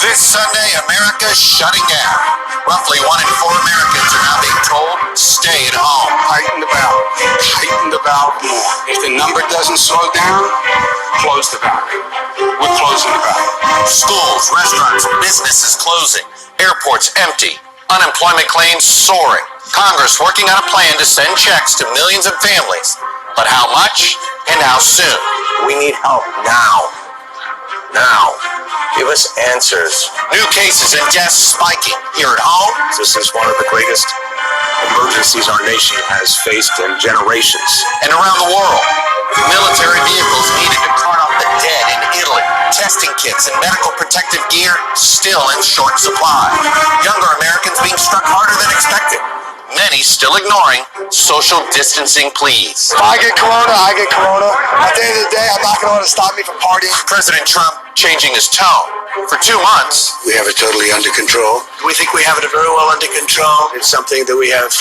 This Sunday, America's shutting down. Roughly 1 in 4 Americans are now being told, stay at home. Tighten the valve more. If the number doesn't slow down, close the valve. We're closing the valve. Schools, restaurants, businesses closing. Airports empty. Unemployment claims soaring. Congress working on a plan to send checks to millions of families. But how much and how soon? We need help now. Now. Give us answers. New cases and deaths spiking here at home. This is one of the greatest emergencies our nation has faced in generations. And around the world. Military vehicles needed to cart off the dead in Italy. Testing kits and medical protective gear still in short supply. Younger Americans being struck harder than expected. Many still ignoring social distancing pleas. If I get corona, I get corona. At the end of the day, I'm not going to let it stop me from partying. President Trump changing his tone. For 2 months, We have it totally under control. We think we have it very well under control. It's something that we have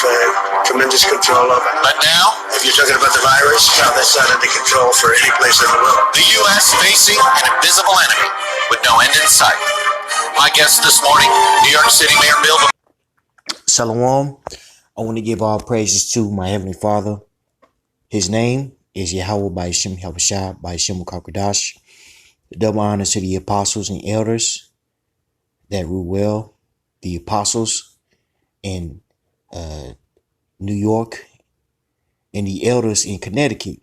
tremendous control over. but now, If you're talking about the virus, no, that's not under control for any place in the world. the U.S. facing an invisible enemy with no end in sight. My guest this morning, New York City Mayor Bill. Shalom. I want to give all praises to my Heavenly Father. His name is Yahweh by Hashem Yahushua by Hashem Kakradash. Double honor to the apostles and elders that rule well, the apostles in New York and the elders in Connecticut.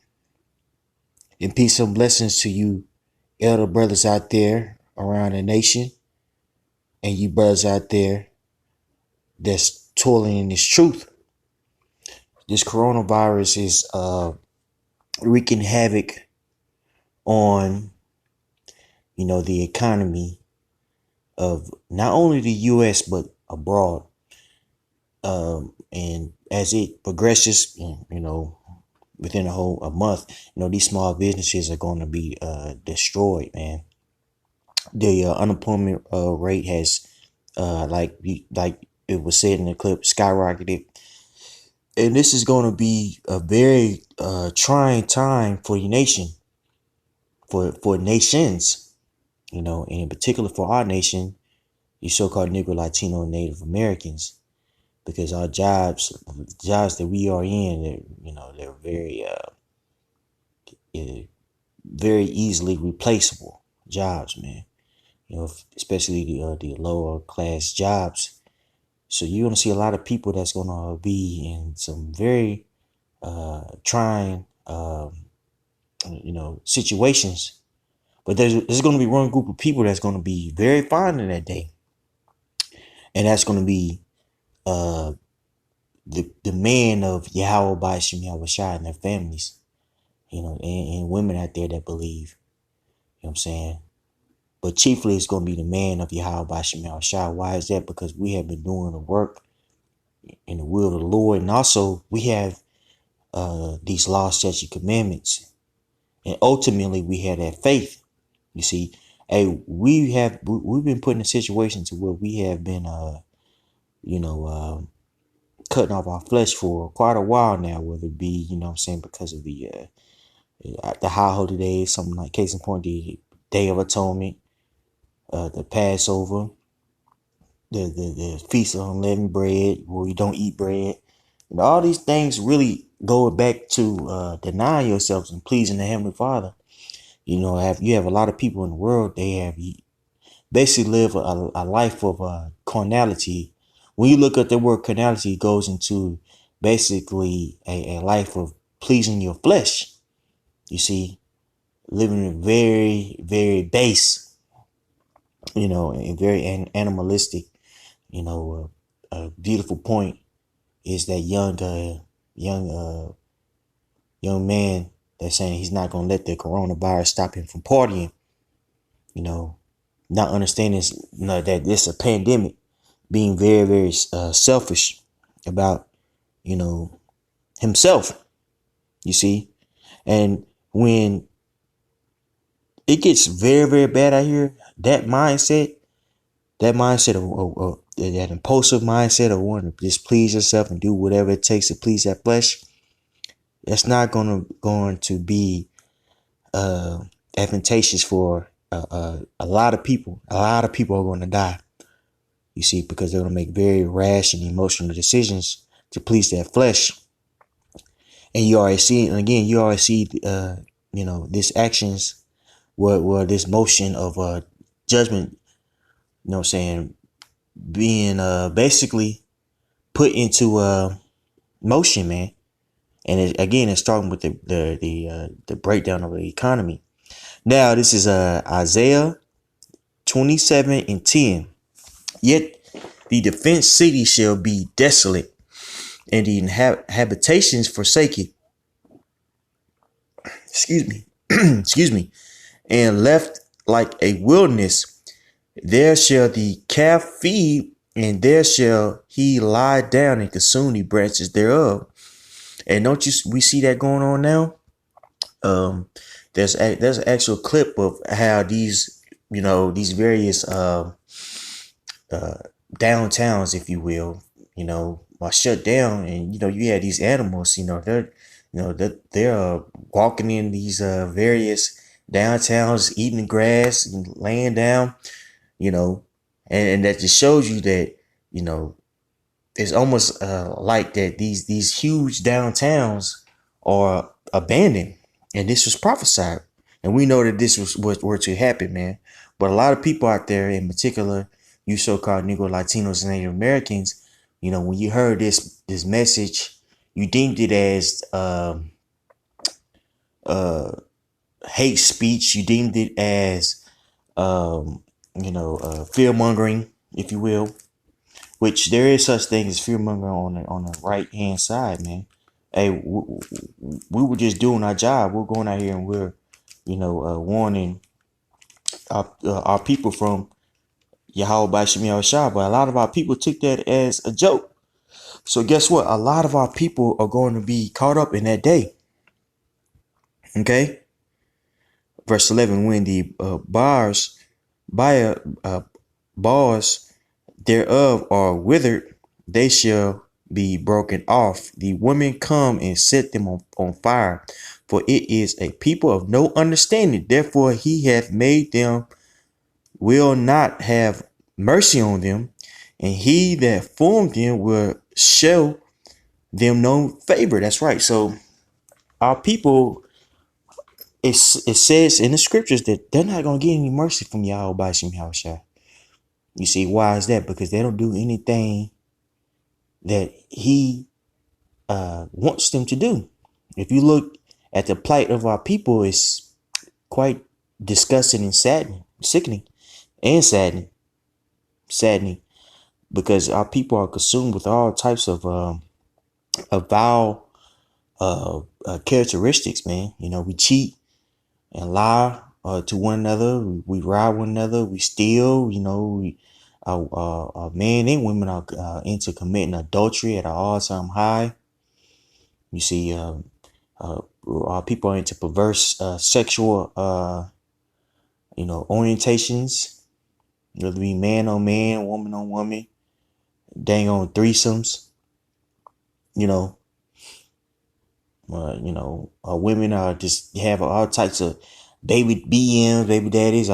And peace and blessings to you elder brothers out there around the nation and you brothers out there that's toiling in this truth. This coronavirus is wreaking havoc on, the economy of not only the U.S. but abroad. And as it progresses, within a month, these small businesses are going to be destroyed, man. The unemployment rate has, like it was said in the clip, skyrocketed. And this is going to be a very trying time for your nation, for nations, and in particular for our nation, the so-called Negro, Latino, and Native Americans, because our jobs that we are in, they're very easily replaceable jobs, man. Especially the lower class jobs. So you're going to see a lot of people that's going to be in some very trying, situations. But there's going to be one group of people that's going to be very fine in that day. And that's going to be the men of Yahweh by Hashem Yahushua and their families, and women out there that believe, you know what I'm saying? But chiefly, it's going to be the man of Yahweh by Hashem Yahushua. Why is that? Because we have been doing the work in the will of the Lord. And also, we have these law, statute, commandments. And ultimately, we have that faith. You see, we've been put in a situation to where we have been, cutting off our flesh for quite a while now, whether it be, because of the high holy days, something like case in point, the Day of Atonement, the Passover, the Feast of Unleavened Bread, where you don't eat bread. All these things really go back to denying yourselves and pleasing the Heavenly Father. You have a lot of people in the world, they basically live a life of carnality. When you look at the word carnality, it goes into basically a life of pleasing your flesh. You see, living very, very base, and very animalistic. A beautiful point is that young man that's saying he's not going to let the coronavirus stop him from partying. Not understanding that this is a pandemic, being very, very selfish about, himself, you see. And when it gets very, very bad out here, that mindset of that impulsive mindset of wanting to just please yourself and do whatever it takes to please that flesh, that's not going to be advantageous for a lot of people are going to die. You see, because they're going to make very rash and emotional decisions to please their flesh. And you already see, and again, this actions, where this motion of judgment, being basically put into motion, man. And it's starting with the breakdown of the economy. Now, this is Isaiah 27:10. Yet the defenced city shall be desolate, and the habitations forsaken. Excuse me. Excuse me. And left like a wilderness. There shall the calf feed, and there shall he lie down and consume the branches thereof. And we see that going on now? There's an actual clip of how these various downtowns, if you will, are shut down, and you had these animals, they're walking in these various downtowns, eating the grass and laying down, and that just shows you that it's almost like that these huge downtowns are abandoned, and this was prophesied, and we know that this was what were to happen, man. But a lot of people out there, in particular, you so-called Negro, Latinos, and Native Americans, when you heard this message, you deemed it as hate speech. You deemed it as fear mongering, if you will. Which there is such thing as fear mongering on the right hand side, man. Hey, we were just doing our job. We're going out here and we're warning our people from Yahweh Bashim Yahushua, but a lot of our people took that as a joke. So guess what? A lot of our people are going to be caught up in that day. Okay. Verse 11, when the bars thereof are withered, they shall be broken off. The women come and set them on fire, for it is a people of no understanding. Therefore he hath made them, will not have mercy on them, and he that formed them will show them no favor. That's right. So our people, it says in the scriptures that they're not going to get any mercy from Yahweh Bashim Yahushua. You see, why is that? Because they don't do anything that he wants them to do. If you look at the plight of our people, it's quite disgusting and sickening and saddening, because our people are consumed with all types of vile characteristics, man. We cheat and lie to one another. We rob one another. We steal. Our men and women are into committing adultery at an all-time high. You see, our people are into perverse sexual orientations, whether it be man on man, woman on woman, dang on threesomes. Women are just have all types of baby BMs, baby daddies.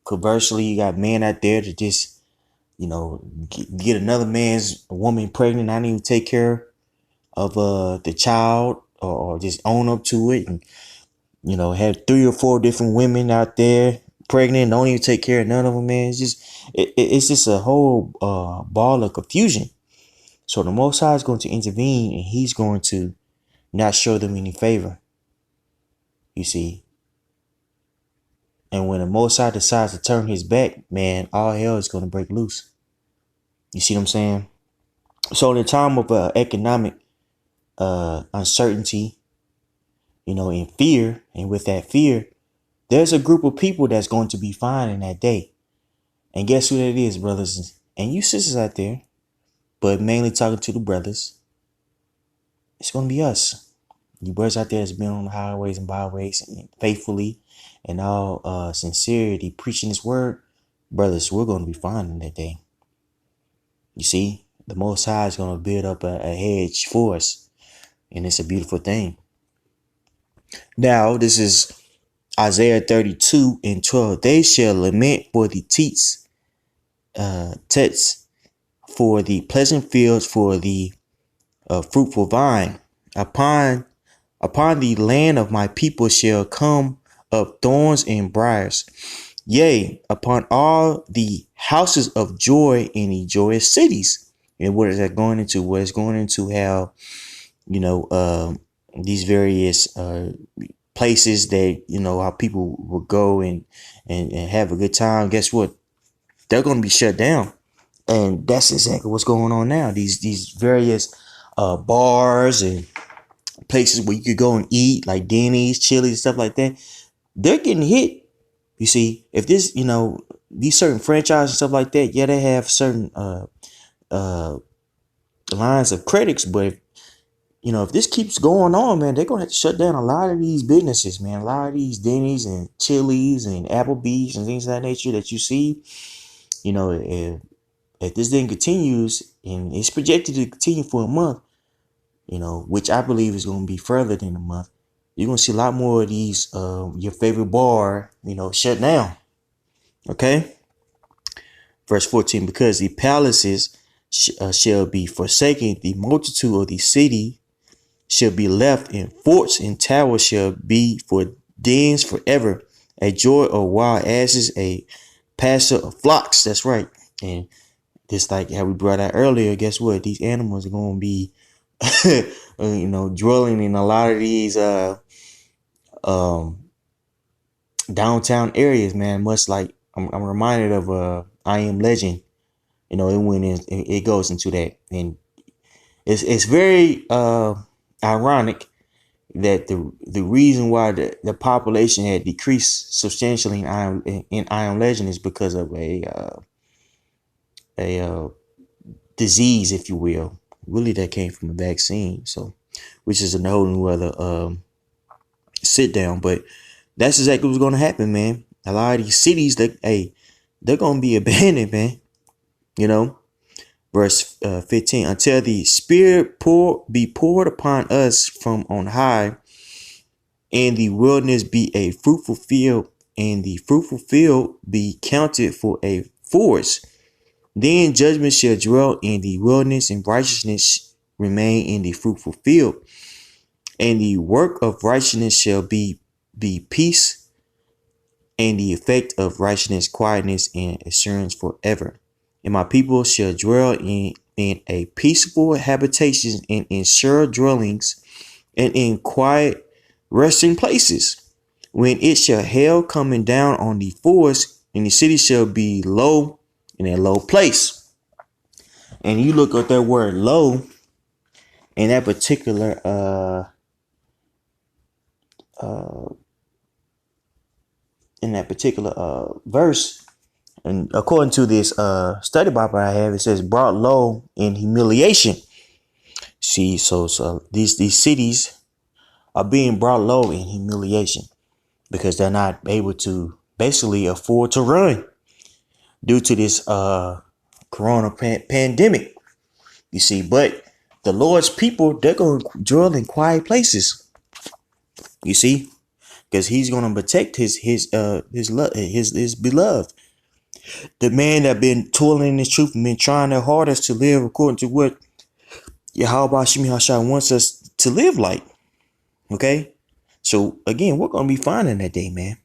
Conversely, you got men out there to just get another man's woman pregnant, not even take care of the child, or just own up to it, and have 3 or 4 different women out there pregnant, don't even take care of none of them, man. It's just a whole ball of confusion. So the Most High is going to intervene, and he's going to not show them any favor. You see. And when the Most High decides to turn his back, man, all hell is going to break loose. You see what I'm saying? So in the time of economic uncertainty, and fear, and with that fear, there's a group of people that's going to be fine in that day. And guess who that is, brothers and you sisters out there, but mainly talking to the brothers. It's going to be us. You brothers out there that's been on the highways and byways and faithfully and all sincerity preaching this word. Brothers, we're going to be fine in that day. You see, the Most High is going to build up a hedge for us. And it's a beautiful thing. Now, this is Isaiah 32:12. They shall lament for the tents, for the pleasant fields, for the fruitful vine. Upon the land of my people shall come up thorns and briars. Yea, upon all the houses of joy in the joyous cities. And what is that going into? Well, it's going into how, these various places that, how people will go and have a good time. Guess what? They're going to be shut down. And that's exactly what's going on now. These various bars and places where you could go and eat, like Denny's, Chili's, stuff like that, they're getting hit. You see, if this, these certain franchises and stuff like that, yeah, they have certain lines of critics, but if this keeps going on, man, they're gonna have to shut down a lot of these businesses, man. A lot of these Denny's and Chili's and Applebee's and things of that nature that you see. If this thing continues, and it's projected to continue for a month, which I believe is going to be further than a month, you're going to see a lot more of these, your favorite bar, shut down. Okay. Verse 14, because the palaces shall be forsaken, the multitude of the city shall be left, and forts and towers shall be for dens forever. A joy of wild asses, a pasture of flocks. That's right. And just like how we brought out earlier, guess what? These animals are going to be, dwelling in a lot of these downtown areas, man. Much like I'm reminded of I Am Legend. It goes into that, and it's very ironic that the reason why the population had decreased substantially in I Am Legend is because of a disease, if you will, really that came from a vaccine. So, which is a whole new other sit down, but that's exactly what's going to happen, man. A lot of these cities they're going to be abandoned, man. Verse 15, until the Spirit be poured upon us from on high, and the wilderness be a fruitful field, and the fruitful field be counted for a forest. Then judgment shall dwell in the wilderness, and righteousness remain in the fruitful field. And the work of righteousness shall be peace, and the effect of righteousness quietness and assurance forever. And my people shall dwell in a peaceful habitation, and in sure dwellings, and in quiet resting places. When it shall hail coming down on the forest, and the city shall be low, in a low place. And you look at that word low in that particular verse, and according to this study Bible I have, it says brought low in humiliation. See, so these cities are being brought low in humiliation because they're not able to basically afford to run due to this corona pandemic. You see, but the Lord's people, they're going to dwell in quiet places. You see, because He's going to protect his beloved. The man that been toiling in His truth and been trying their hardest to live according to what Yahweh Shemi Hashai wants us to live like. Okay, so again, we're going to be fine in that day, man.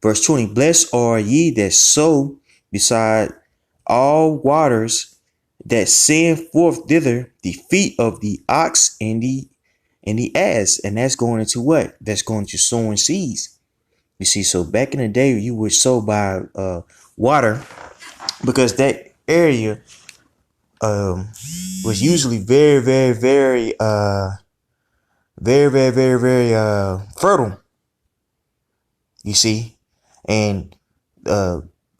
Verse 20, blessed are ye that sow beside all waters, that send forth thither the feet of the ox and the ass. And that's going into what? That's going to sowing seeds. You see, so back in the day, you would sow by water, because that area was usually very, very, very, fertile. You see, and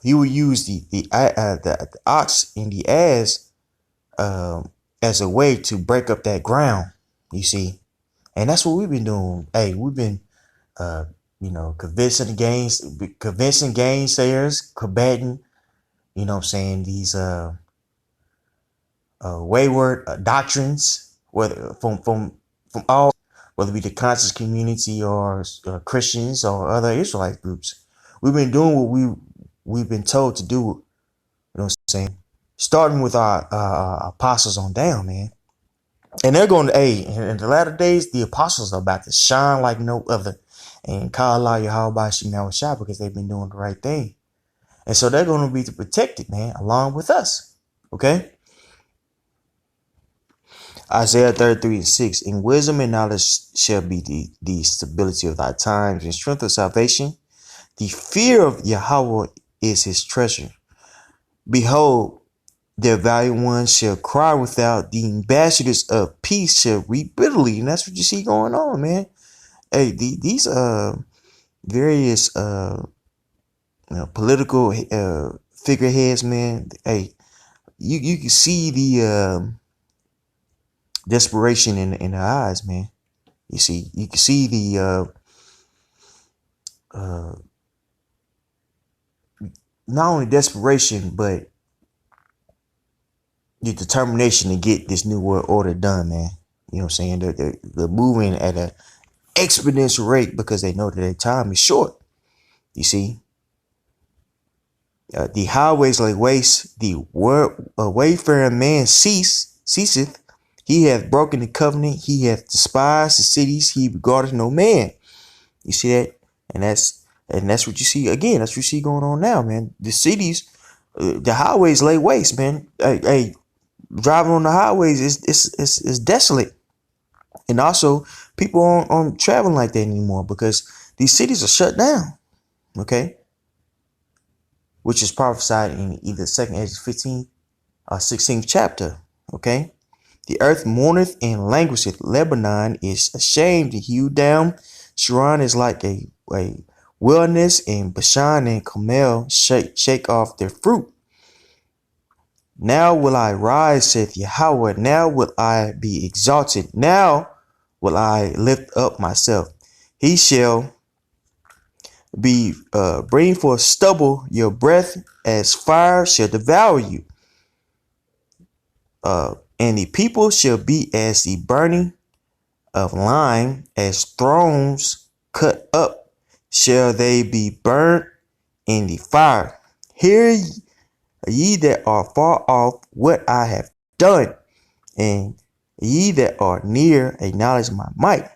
he would use the ox and the ass as a way to break up that ground. You see, and that's what we've been doing. Hey, we've been convincing gainsayers, combating, these wayward doctrines, whether from all, whether it be the conscious community or Christians or other Israelite groups. We've been doing what we've been told to do. You know what I'm saying? Starting with our apostles on down, man. And they're going to, in the latter days, the apostles are about to shine like no other and call out Yahweh Shemel Shah because they've been doing the right thing. And so they're going to be protected, man, along with us. Okay? Isaiah 33:6. In wisdom and knowledge shall be the stability of thy times and strength of salvation. The fear of Yahweh is his treasure. Behold, their valiant ones shall cry without. The ambassadors of peace shall weep bitterly. And that's what you see going on, man. Hey, these various political figureheads, man. Hey, you can see the desperation in their eyes, man. You can see the not only desperation, but the determination to get this new world order done, man. You know what I'm saying? They're moving at an exponential rate because they know that their time is short. You see? The highways lay waste, the wayfaring man ceaseth. He hath broken the covenant, he hath despised the cities, he regardeth no man. You see that? And that's what you see again. That's what you see going on now, man. The cities, the highways lay waste, man. Hey, driving on the highways is desolate. And also, people aren't traveling like that anymore because these cities are shut down. Okay? Which is prophesied in either 2nd Ezra 15 or 16th chapter. Okay? The earth mourneth and languisheth. Lebanon is ashamed and hewed down. Sharon is like a wilderness, and Bashan and Carmel shake off their fruit. Now will I rise, saith Yahweh. Now will I be exalted. Now will I lift up myself. He shall be bring forth stubble. Your breath as fire shall devour you. And the people shall be as the burning of lime, as thrones cut up shall they be burnt in the fire. Hear ye that are far off what I have done, and ye that are near acknowledge my might.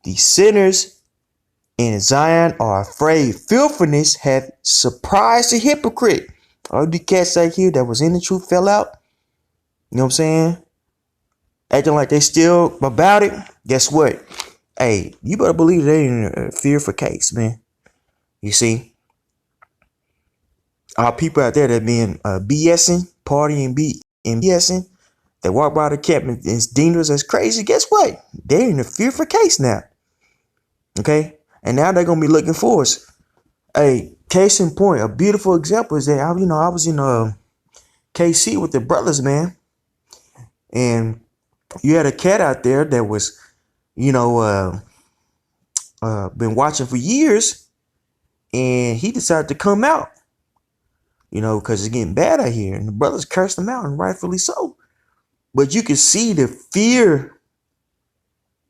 The sinners in Zion are afraid. Filthiness hath surprised the hypocrite. All the cats out here that was in the truth fell out. You know what I'm saying? Acting like they still about it. Guess what? Hey, you better believe they in fear for case, man. You see? Our people out there that been BSing, partying, BSing, they walk by the camp and it's deemed as crazy. Guess what? They're in the fear for case now. Okay? And now they're going to be looking for us. Hey, case in point, a beautiful example is that, I was in KC with the brothers, man. And you had a cat out there that was, been watching for years. And he decided to come out, because it's getting bad out here. And the brothers cursed him out, and rightfully so. But you can see the fear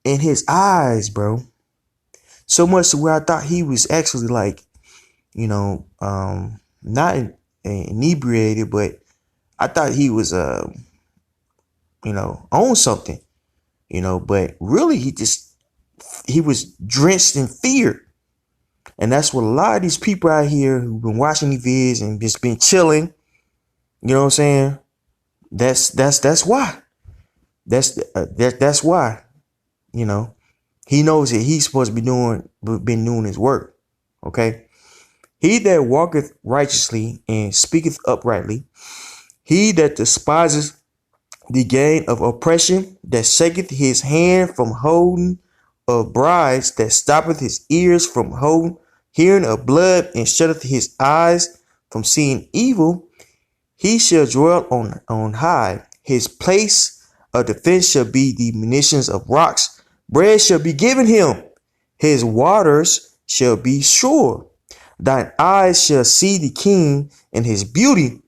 in his eyes, bro. So much to where I thought he was actually like, not inebriated, but I thought he was, on something, but really he was drenched in fear. And that's what a lot of these people out here who've been watching these vids and just been chilling, you know what I'm saying? That's why. That's why, he knows that he's supposed to been doing his work. Okay. He that walketh righteously and speaketh uprightly, he that despises the gain of oppression, that shaketh his hand from holding of bribes, that stoppeth his ears from hearing of blood, and shutteth his eyes from seeing evil, he shall dwell on high. His place of defense shall be the munitions of rocks. Bread shall be given him. His waters shall be sure. Thine eyes shall see the king and his beauty.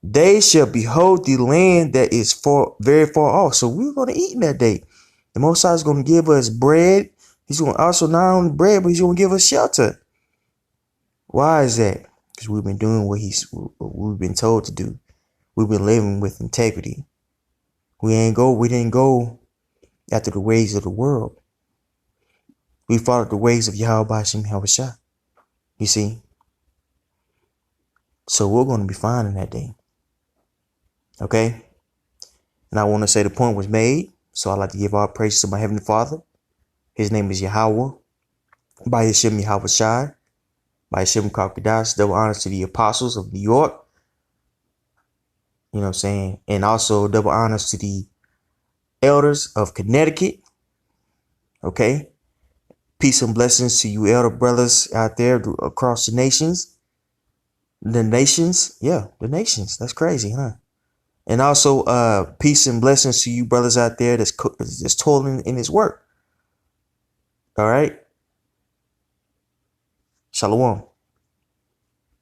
They shall behold the land that is very far off. So we're going to eat in that day. The Most High is going to give us bread. He's going to also not only bread, but he's going to give us shelter. Why is that? Because we've been doing what we've been told to do. We've been living with integrity. We didn't go after the ways of the world. We followed the ways of Yahweh Bashim Yahushua. You see? So we're going to be fine in that day. Okay? And I want to say the point was made. So I'd like to give all praise to my Heavenly Father. His name is Yahweh. By Hashem Yahushua. By Hashem Kakadash. Double honors to the apostles of New York. You know what I'm saying? And also double honors to the elders of Connecticut. Okay? Peace and blessings to you elder brothers out there across the nations. The nations. Yeah, the nations. That's crazy, huh? And also peace and blessings to you brothers out there that's toiling in his work. All right? Shalom.